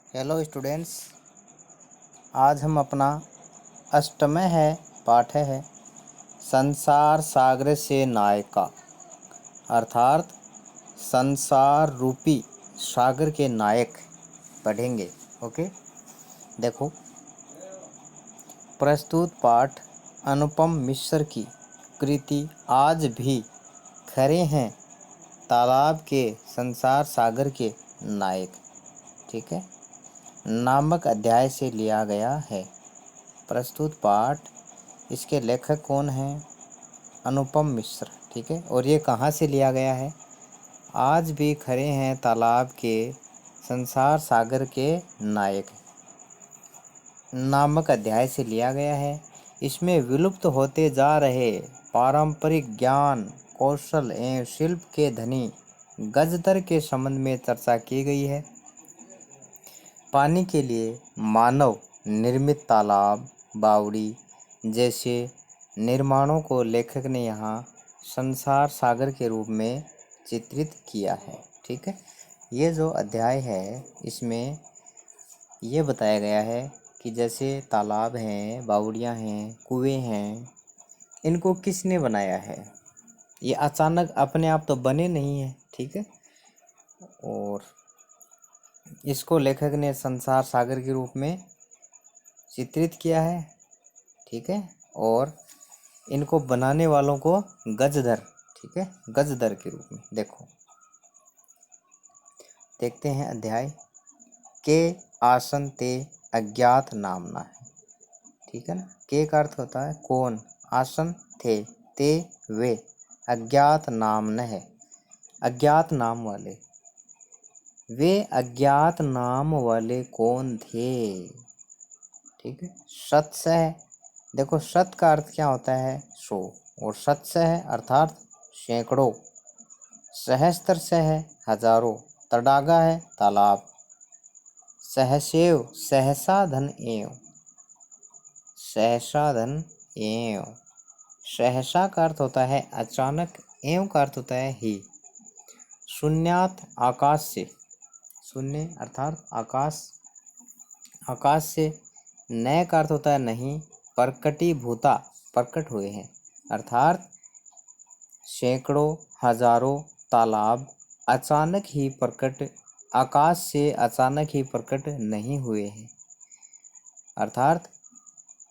Hello students. आज हम अपना अष्टमय है पाठ है संसार सागर से नायका, अर्थात संसार रूपी सागर के नायक पढ़ेंगे। ओके, देखो प्रस्तुत पाठ अनुपम मिश्र की कृति आज भी खरे हैं तालाब के संसार सागर के नायक, ठीक है, नामक अध्याय से लिया गया है। प्रस्तुत पाठ, इसके लेखक कौन हैं? अनुपम मिश्र, ठीक है। और ये कहाँ से लिया गया है? आज भी खड़े हैं तालाब के संसार सागर के नायक नामक अध्याय से लिया गया है। इसमें विलुप्त होते जा रहे पारंपरिक ज्ञान कौशल एवं शिल्प के धनी गजदर के संबंध में चर्चा की गई है। पानी के लिए मानव निर्मित तालाब बावड़ी जैसे निर्माणों को लेखक ने यहाँ संसार सागर के रूप में चित्रित किया है, ठीक है। ये जो अध्याय है इसमें ये बताया गया है कि जैसे तालाब हैं, बावड़ियाँ हैं, कुएं हैं, इनको किसने बनाया है। ये अचानक अपने आप तो बने नहीं हैं, ठीक है। और इसको लेखक ने संसार सागर के रूप में चित्रित किया है, ठीक है। और इनको बनाने वालों को गजधर, ठीक है, गजधर के रूप में। देखो देखते हैं अध्याय के आसन ते अज्ञात नामना है, ठीक है ना। के का अर्थ होता है कौन, आसन थे ते वे अज्ञात नाम न है, अज्ञात नाम वाले। वे अज्ञात नाम वाले कौन थे, ठीक है। सत्स्य है, देखो सत का अर्थ क्या होता है 100, और सत्स्य है अर्थात सैकड़ों, सहस्त्र से है हजारों, तडागा है तालाब, सहसेव सहसा धन एव, सहसा धन एव, सहसा का अर्थ होता है अचानक, एव का अर्थ होता है ही। शून्यात आकाश से, शून्य अर्थात आकाश, आकाश से। नए का अर्थ होता है नहीं, प्रकटी भूता प्रकट हुए हैं, अर्थात सैकड़ों हजारों तालाब अचानक ही प्रकट, आकाश से अचानक ही प्रकट नहीं हुए हैं, अर्थात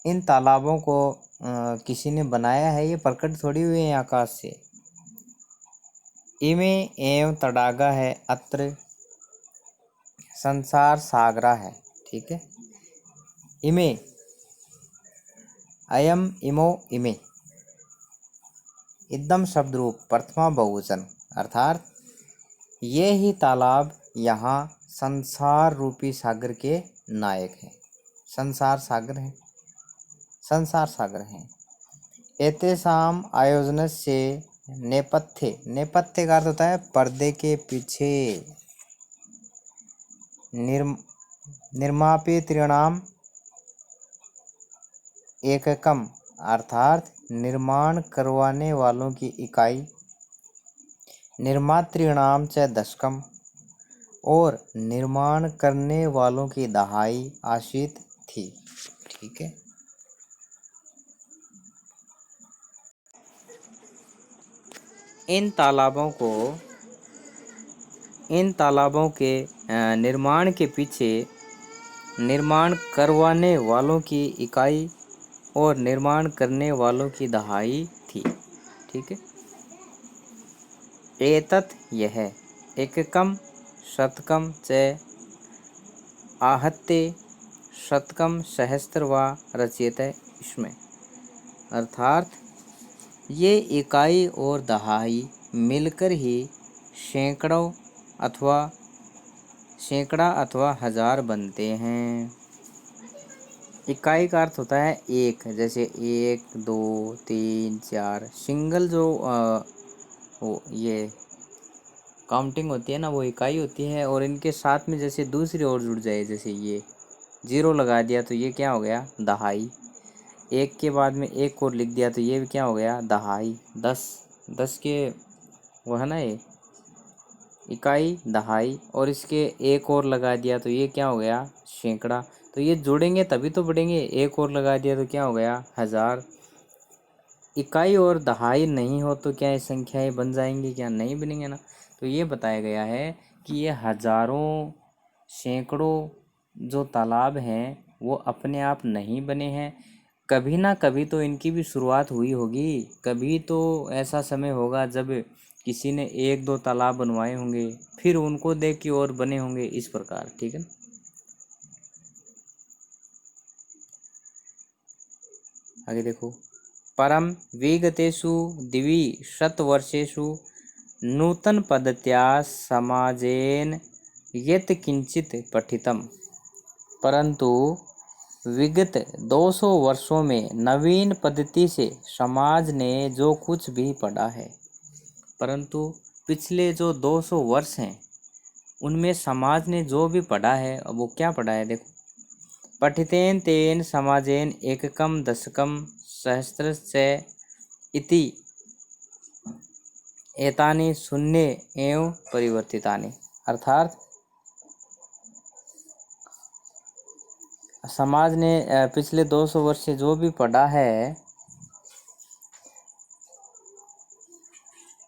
इन तालाबों को किसी ने बनाया है, ये प्रकट थोड़ी हुए हैं आकाश से। इमे एवं तडागा है अत्र संसार सागरा है, ठीक है। इमे अयम इमो इमे, इदम शब्द रूप प्रथमा बहुवचन, अर्थात ये ही तालाब यहाँ संसार रूपी सागर के नायक हैं, संसार सागर हैं, संसार सागर हैं। एतेषाम आयोजन से नेपथ्य, नेपथ्य का अर्थ होता है पर्दे के पीछे, निर्मापितॄणाम एककम, अर्थात निर्माण करवाने वालों की इकाई, निर्मातृणाम च दशकम, और निर्माण करने वालों की दहाई आशित थी, ठीक है। इन तालाबों के निर्माण के पीछे निर्माण करवाने वालों की इकाई और निर्माण करने वालों की दहाई थी, ठीक है। एतत् यह एककम शतकम च आहत्य शतकम सहस्त्र व रचयते इसमें, अर्थात ये इकाई और दहाई मिलकर ही सैकड़ा अथवा हजार बनते हैं। इकाई का अर्थ होता है एक, जैसे 1 2 3 4, सिंगल जो वो ये काउंटिंग होती है ना, वो इकाई होती है। और इनके साथ में जैसे दूसरी और जुड़ जाए, जैसे ये 0 लगा दिया तो ये क्या हो गया दहाई, एक के बाद में एक और लिख दिया तो ये भी क्या हो गया दहाई, 10 10 के वो है ना ये इकाई, दहाई और इसके एक और लगा दिया तो ये क्या हो गया, सैकड़ा। तो ये जुड़ेंगे तभी तो बढ़ेंगे, एक और लगा दिया तो क्या हो गया, हजार। इकाई और दहाई नहीं हो तो क्या ये संख्याएं बन जाएंगी, क्या नहीं बनेंगे ना। तो ये बताया गया है कि ये हजारों सैकड़ों जो तालाब हैं वो अपने आप नहीं बने हैं, कभी ना कभी तो इनकी भी शुरुआत हुई होगी। कभी तो ऐसा समय होगा जब किसी ने एक दो तालाब बनवाए होंगे, फिर उनको देख के और बने होंगे, इस प्रकार। ठीक है, आगे देखो। परम विगतेषु द्विशतवर्षेषु नूतन पद्धत्या समाजेन यत् किंचित पठितम। परंतु विगत 200 वर्षों में नवीन पद्धति से समाज ने जो कुछ भी पढ़ा है, परंतु पिछले जो 200 वर्ष हैं उनमें समाज ने जो भी पढ़ा है, अब वो क्या पढ़ा है देखो। पठितेन तेन समाजेन एककम दशकम सहस्रश्च इति एतानि शून्य एवं परिवर्तितानि। अर्थात समाज ने पिछले 200 वर्ष से जो भी पढ़ा है,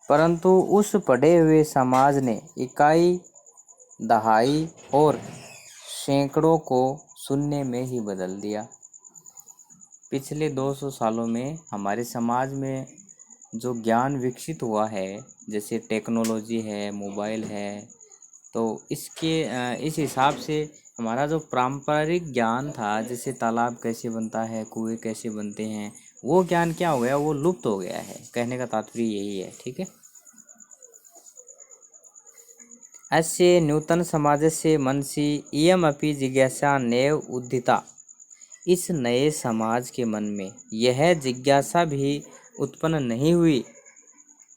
परंतु उस पढ़े हुए समाज ने इकाई, दहाई और सैकड़ों को शून्य में ही बदल दिया। पिछले 200 सालों में हमारे समाज में जो ज्ञान विकसित हुआ है, जैसे टेक्नोलॉजी है, मोबाइल है, तो इस हिसाब से हमारा जो पारंपरिक ज्ञान था, जैसे तालाब कैसे बनता है, कुएं कैसे बनते हैं, वो ज्ञान क्या हो गया, वो लुप्त हो गया है। कहने का तात्पर्य यही है। ठीक है, अस्य नूतन समाजस्य मनसि इयमपि जिज्ञासा नैव उद्धिता। इस नए समाज के मन में यह जिज्ञासा भी उत्पन्न नहीं हुई,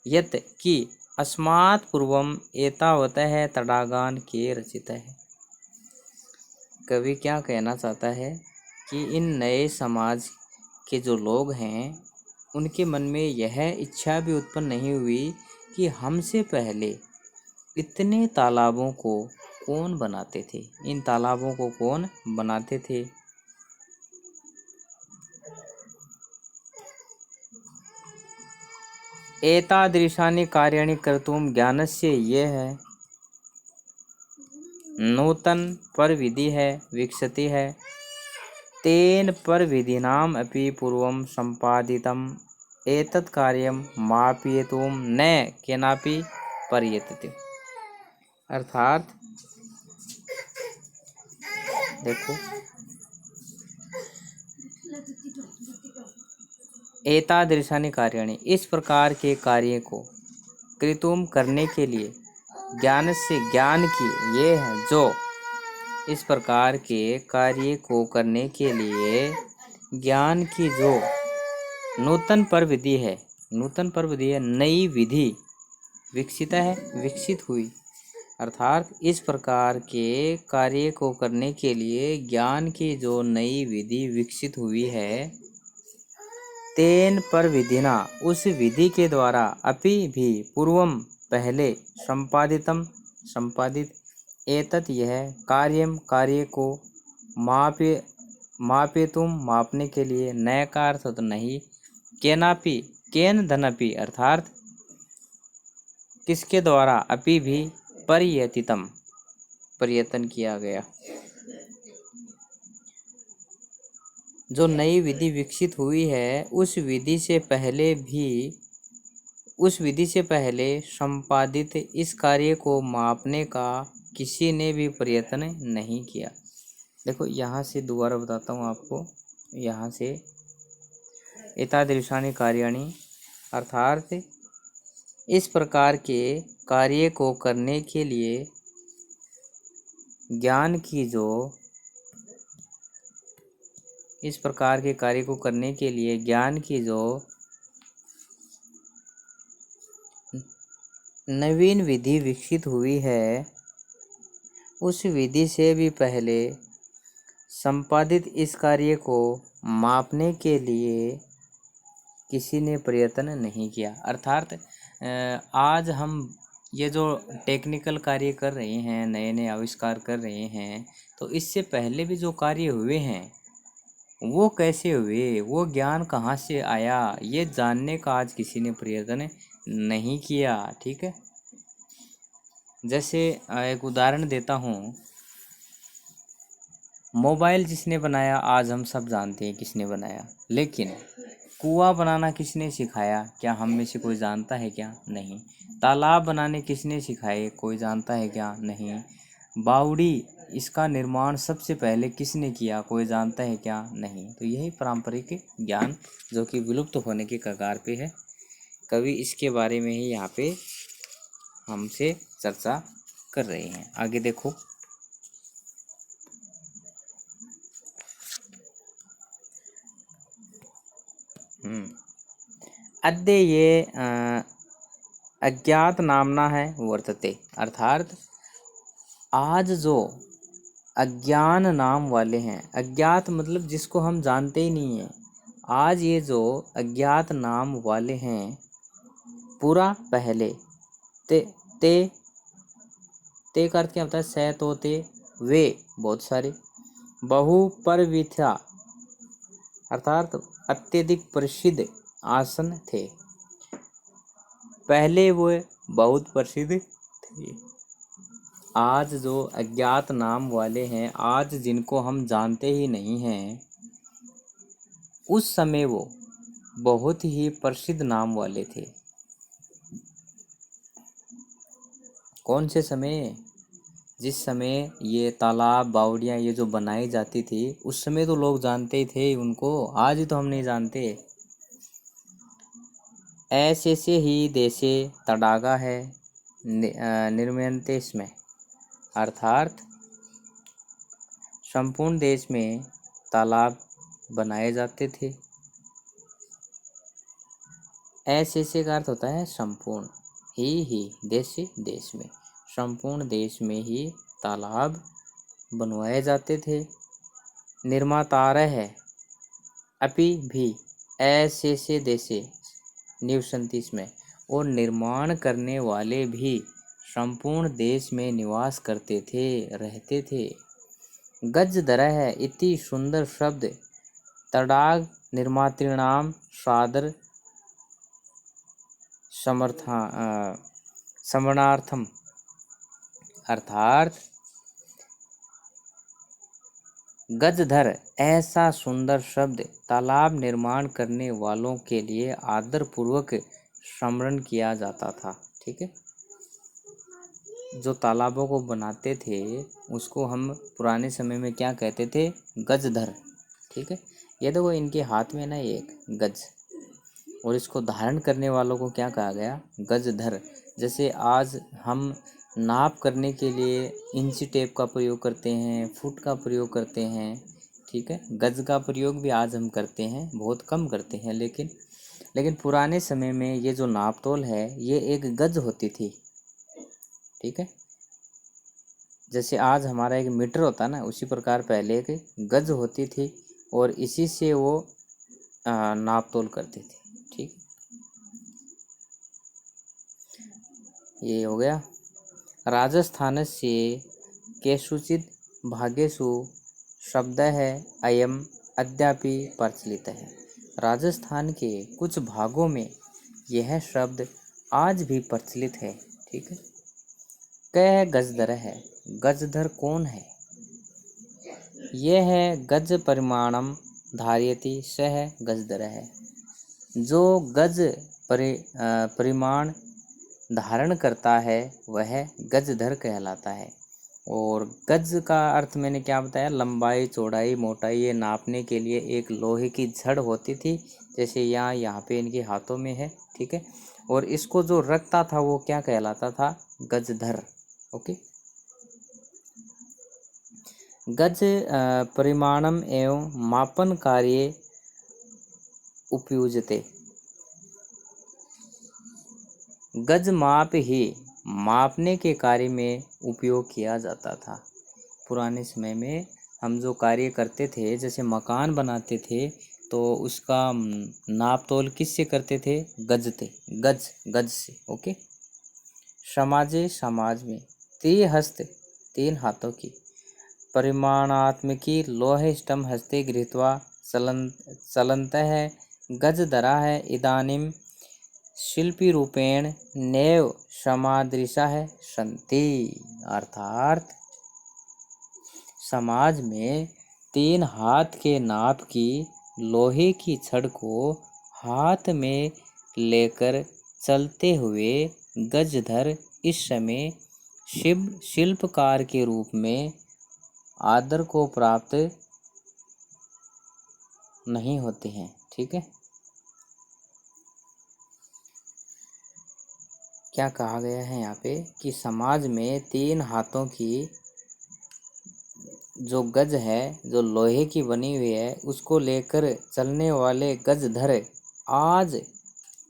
यत कि अस्मात् पूर्वम एतावतः तड़ागान के रचित है। कवि क्या कहना चाहता है कि इन नए समाज के जो लोग हैं उनके मन में यह इच्छा भी उत्पन्न नहीं हुई कि हमसे पहले इतने तालाबों को कौन बनाते थे, इन तालाबों को कौन बनाते थे। एतादृशानि कार्याणि कर्तुं ज्ञानस्य ये है नूतन पर विधि है विकसति है, तेन पर विधिनाम अपि पूर्वं संपादितम एतत् कार्यं मापयितुं न केनापि पर्यतते। अर्थात देखो, एतादृशानि कार्याणि, इस प्रकार के कार्य को कृतुम करने के लिए, ज्ञान से ज्ञान की, ये है जो इस प्रकार के कार्य को करने के लिए ज्ञान की जो नूतन पर विधि है, नूतन पर विधि है, नई विधि विकसित है, विकसित हुई। अर्थात इस प्रकार के कार्य को करने के लिए ज्ञान की जो नई विधि विकसित हुई है, तेन पर विधिना, उस विधि के द्वारा, अपि भी, पूर्वम पहले, संपादितम संपादित, एतत् यह, कार्यम कार्य को, मापे तुम मापने के लिए, नय का अर्थ तो नहीं, केनापि केन धनपि अर्थात किसके द्वारा, अपि भी, परियतितम प्रयत्न किया गया। जो नई विधि विकसित हुई है उस विधि से पहले संपादित इस कार्य को मापने का किसी ने भी प्रयत्न नहीं किया। देखो यहाँ से दोबारा बताता हूँ आपको, यहाँ से एतादृशानि कार्याणि अर्थात इस प्रकार के कार्य को करने के लिए ज्ञान की जो, इस प्रकार के कार्य को करने के लिए ज्ञान की जो नवीन विधि विकसित हुई है, उस विधि से भी पहले संपादित इस कार्य को मापने के लिए किसी ने प्रयत्न नहीं किया। अर्थात आज हम ये जो टेक्निकल कार्य कर रहे हैं, नए नए आविष्कार कर रहे हैं, तो इससे पहले भी जो कार्य हुए हैं वो कैसे हुए, वो ज्ञान कहाँ से आया, ये जानने का आज किसी ने प्रयत्न नहीं किया। ठीक है, जैसे एक उदाहरण देता हूँ। मोबाइल जिसने बनाया आज हम सब जानते हैं किसने बनाया, लेकिन कुआं बनाना किसने सिखाया, क्या हम में से कोई जानता है क्या? नहीं। तालाब बनाने किसने सिखाए, कोई जानता है क्या? नहीं। बावड़ी, इसका निर्माण सबसे पहले किसने किया, कोई जानता है क्या? नहीं। तो यही पारंपरिक ज्ञान जो कि विलुप्त होने के कगार पे है, कवि इसके बारे में ही यहाँ पे हमसे चर्चा कर रहे हैं। आगे देखो। अद्य ये अज्ञात नामना है वर्तते, अर्थात आज जो अज्ञान नाम वाले हैं, अज्ञात मतलब जिसको हम जानते ही नहीं हैं, आज ये जो अज्ञात नाम वाले हैं, पूरा पहले ते ते ते का अर्थ क्या होता है? सै तो ते, वे बहुत सारे, बहु पर विथा अर्थात अत्यधिक प्रसिद्ध आसन थे, पहले वो बहुत प्रसिद्ध थे। आज जो अज्ञात नाम वाले हैं, आज जिनको हम जानते ही नहीं हैं, उस समय वो बहुत ही प्रसिद्ध नाम वाले थे। कौन से समय? जिस समय ये तालाब बावड़ियाँ ये जो बनाई जाती थी, उस समय तो लोग जानते ही थे उनको, आज ही तो हम नहीं जानते। ऐसे से ही देशे तड़ागा है निर्मयते इसमें, अर्थात संपूर्ण देश में तालाब बनाए जाते थे। ऐसे से का अर्थ होता है संपूर्ण, ही देश में, संपूर्ण देश में ही तालाब बनवाए जाते थे। निर्मातारः है अपि भी ऐसे से देशे निवसन्ति इसमें, और निर्माण करने वाले भी संपूर्ण देश में निवास करते थे, रहते थे। गजधरः इति सुंदर शब्द तड़ाग निर्मातृणाम सादर समरणार्थम, अर्थात गजधर ऐसा सुंदर शब्द तालाब निर्माण करने वालों के लिए आदर पूर्वक स्मरण किया जाता था। ठीक है, जो तालाबों को बनाते थे उसको हम पुराने समय में क्या कहते थे? गजधर। ठीक है, ये देखो इनके हाथ में ना एक गज, और इसको धारण करने वालों को क्या कहा गया? गजधर। जैसे आज हम नाप करने के लिए इंची टेप का प्रयोग करते हैं, फुट का प्रयोग करते हैं। ठीक है, गज का प्रयोग भी आज हम करते हैं, बहुत कम करते हैं, लेकिन पुराने समय में ये जो नापतोल है ये एक गज होती थी। ठीक है, जैसे आज हमारा एक मीटर होता है ना, उसी प्रकार पहले एक गज होती थी, और इसी से वो नापतोल करते थे। ठीक, ये हो गया। राजस्थान से केषुचित् भागेषु शब्दः अयम् अद्यापि प्रचलित है। राजस्थान के कुछ भागों में यह शब्द आज भी प्रचलित है। ठीक है, कह गजधर है, गजधर कौन है? यह है गज परिमाणम धारयति सह गजधर है, जो गज परिमाण धारण करता है वह गजधर कहलाता है। और गज का अर्थ मैंने क्या बताया? लंबाई, चौड़ाई, मोटाई, ये नापने के लिए एक लोहे की छड़ होती थी, जैसे यहाँ पे इनके हाथों में है। ठीक है, और इसको जो रखता था वो क्या कहलाता था? गजधर। ओके, गज परिमाणम एवं मापन कार्य उपयुज्यते, गज माप ही मापने के कार्य में उपयोग किया जाता था। पुराने समय में हम जो कार्य करते थे, जैसे मकान बनाते थे, तो उसका नाप तोल किससे करते थे? गज से। ओके, समाजे समाज में, त्रिहस्त तीन हाथों की, परिमाणात्मकी लोह स्तंभ हस्ते गृहीत्वा चलन्तः गजधरा है इदानीं शिल्पी रूपेण नैव समादृशाः सन्ति। अर्थात समाज में 3 हाथ के नाप की लोहे की छड़ को हाथ में लेकर चलते हुए गजधर इस समय शिल्पकार के रूप में आदर को प्राप्त नहीं होते हैं। ठीक है, क्या कहा गया है यहाँ पे कि समाज में 3 हाथों की जो गज है, जो लोहे की बनी हुई है, उसको लेकर चलने वाले गजधर आज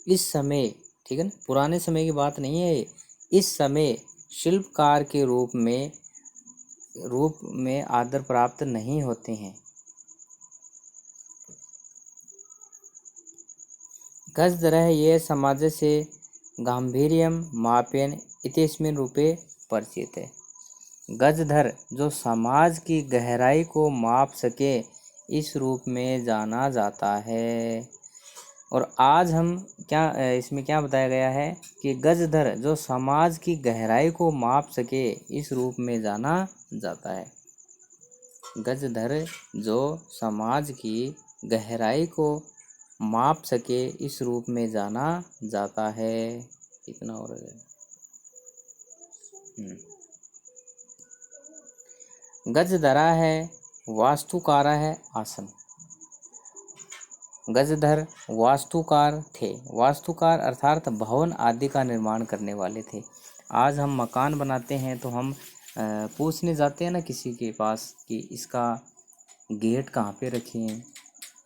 इस समय, ठीक है ना, पुराने समय की बात नहीं है ये, इस समय शिल्पकार के रूप में आदर प्राप्त नहीं होते हैं। गजधरः ये समाजस्य गांभीर्यं मापयन् इत्यस्मिन् रूपे परिचित है। गजधर जो समाज की गहराई को माप सके इस रूप में जाना जाता है। और आज हम क्या इसमें क्या बताया गया है कि गजधर जो समाज की गहराई को माप सके इस रूप में जाना जाता है। गजधर जो समाज की गहराई को माप सके इस रूप में जाना जाता है। इतना हो रहा है। गजधरा है वास्तुकारा है आसन। गजधर वास्तुकार थे। वास्तुकार अर्थात भवन आदि का निर्माण करने वाले थे। आज हम मकान बनाते हैं तो हम पूछने जाते हैं ना किसी के पास कि इसका गेट कहाँ पे रखें,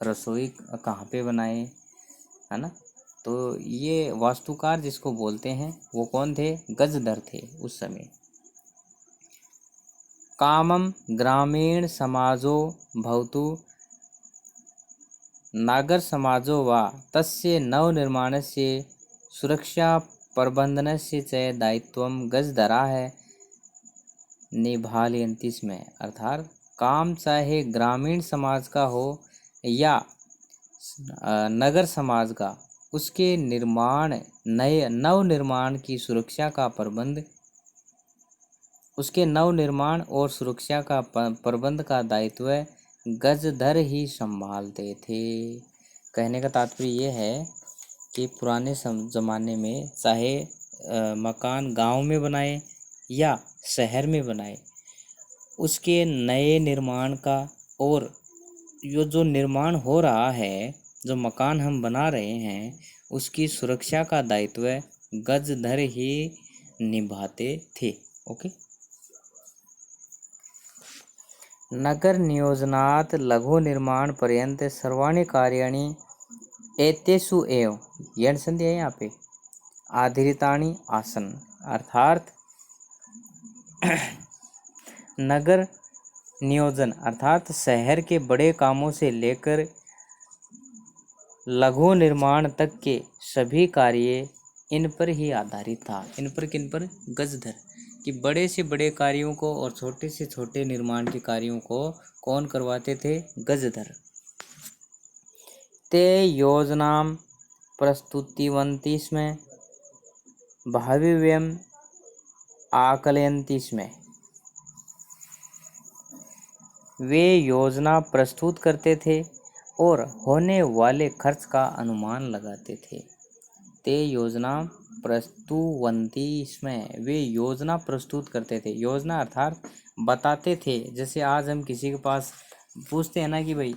रसोई कहाँ पे बनाएं, है ना। तो ये वास्तुकार जिसको बोलते हैं वो कौन थे? गजधर थे उस समय। कामम ग्रामीण समाजो भवतु नागर समाजो वा तस्य नवनिर्माणस्य सुरक्षा प्रबंधनस्य च दायित्वं गजधराः निभालयन्ति स्म। अर्थात काम चाहे ग्रामीण समाज का हो या नगर समाज का, उसके नवनिर्माण की सुरक्षा का प्रबंध, उसके नवनिर्माण और सुरक्षा का प्रबंध का दायित्व गजधर ही संभालते थे। कहने का तात्पर्य ये है कि पुराने ज़माने में चाहे मकान गांव में बनाए या शहर में बनाए, उसके नए निर्माण का और यो जो निर्माण हो रहा है, जो मकान हम बना रहे हैं, उसकी सुरक्षा का दायित्व गजधर ही निभाते थे। ओके। नगर नियोजनात् लघु निर्माण पर्यंत सर्वाणि कार्याणि एतेषु एव यण संधि है यहाँ पे आधृतानि आसन। अर्थात नगर नियोजन अर्थात शहर के बड़े कामों से लेकर लघु निर्माण तक के सभी कार्य इन पर ही आधारित था। इन पर, किन पर? गजधर कि बड़े से बड़े कार्यों को और छोटे से छोटे निर्माण के कार्यों को कौन करवाते थे? गजधर। ते योजनां प्रस्तुतिवन्ति स्म भाविव्यम् आकलयन्ति स्म। वे योजना प्रस्तुत करते थे और होने वाले खर्च का अनुमान लगाते थे। ते योजना प्रस्तुवन्ति स्म, वे योजना प्रस्तुत करते थे। योजना अर्थात बताते थे। जैसे आज हम किसी के पास पूछते हैं ना कि भाई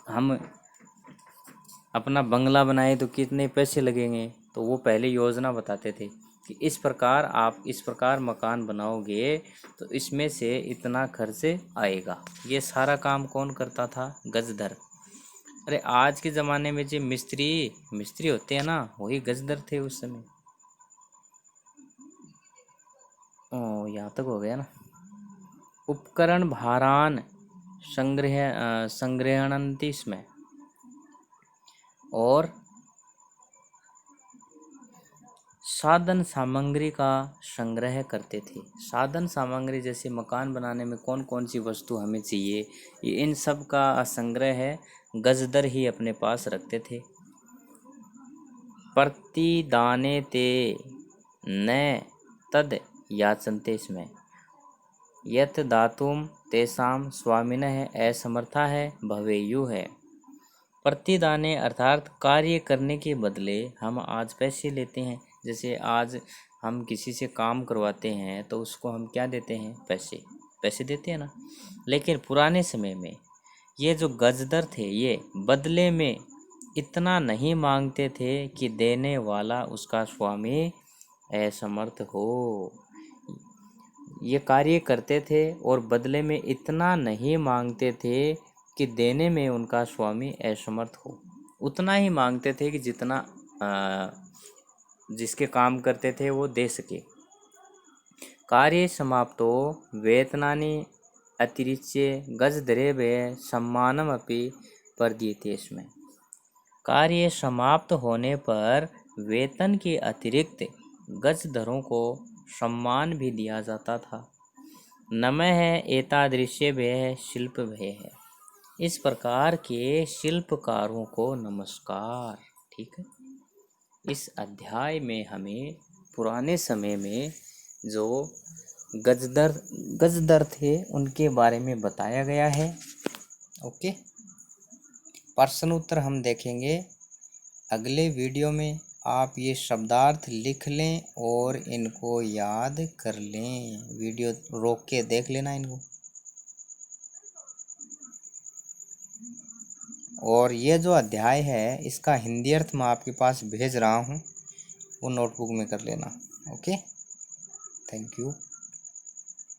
हम अपना बंगला बनाए तो कितने पैसे लगेंगे, तो वो पहले योजना बताते थे कि इस प्रकार आप इस प्रकार मकान बनाओगे तो इसमें से इतना खर्च आएगा। ये सारा काम कौन करता था? गजधर। अरे आज के ज़माने में जो मिस्त्री होते हैं ना, वही गजधर थे उस समय। यहाँ तक हो गया ना। उपकरण भारान संग्रहणन्ति स्म, और साधन सामग्री का संग्रह करते थे। साधन सामग्री जैसे मकान बनाने में कौन कौन सी वस्तु हमें चाहिए, ये इन सब का संग्रह गजदर ही अपने पास रखते थे। प्रतिदाने ते न तद याचन्ते इसमें यत दातुम तेषाम स्वामिनः असमर्था है भवेयुः है। प्रतिदाने अर्थात कार्य करने के बदले हम आज पैसे लेते हैं। जैसे आज हम किसी से काम करवाते हैं तो उसको हम क्या देते हैं, पैसे, पैसे देते हैं ना। लेकिन पुराने समय में ये जो गजदर थे ये बदले में इतना नहीं मांगते थे कि देने वाला उसका स्वामी असमर्थ हो। ये कार्य करते थे और बदले में इतना नहीं मांगते थे कि देने में उनका स्वामी असमर्थ हो। उतना ही मांगते थे कि जितना जिसके काम करते थे वो दे सके। कार्य समाप्तो वेतनानि अतिरिच्य गजद्रव्य सम्मानमपि प्रदीयते इसमें। कार्य समाप्त होने पर वेतन के अतिरिक्त गजदरों को सम्मान भी दिया जाता था। नमः एतादृशेभ्यः शिल्पभ्यः, इस प्रकार के शिल्पकारों को नमस्कार। ठीक है, इस अध्याय में हमें पुराने समय में जो गजदर थे उनके बारे में बताया गया है। ओके, प्रश्न उत्तर हम देखेंगे अगले वीडियो में। आप ये शब्दार्थ लिख लें और इनको याद कर लें। वीडियो रोक के देख लेना इनको। और ये जो अध्याय है इसका हिंदी अर्थ मैं आपके पास भेज रहा हूँ, वो नोटबुक में कर लेना। Okay, thank you.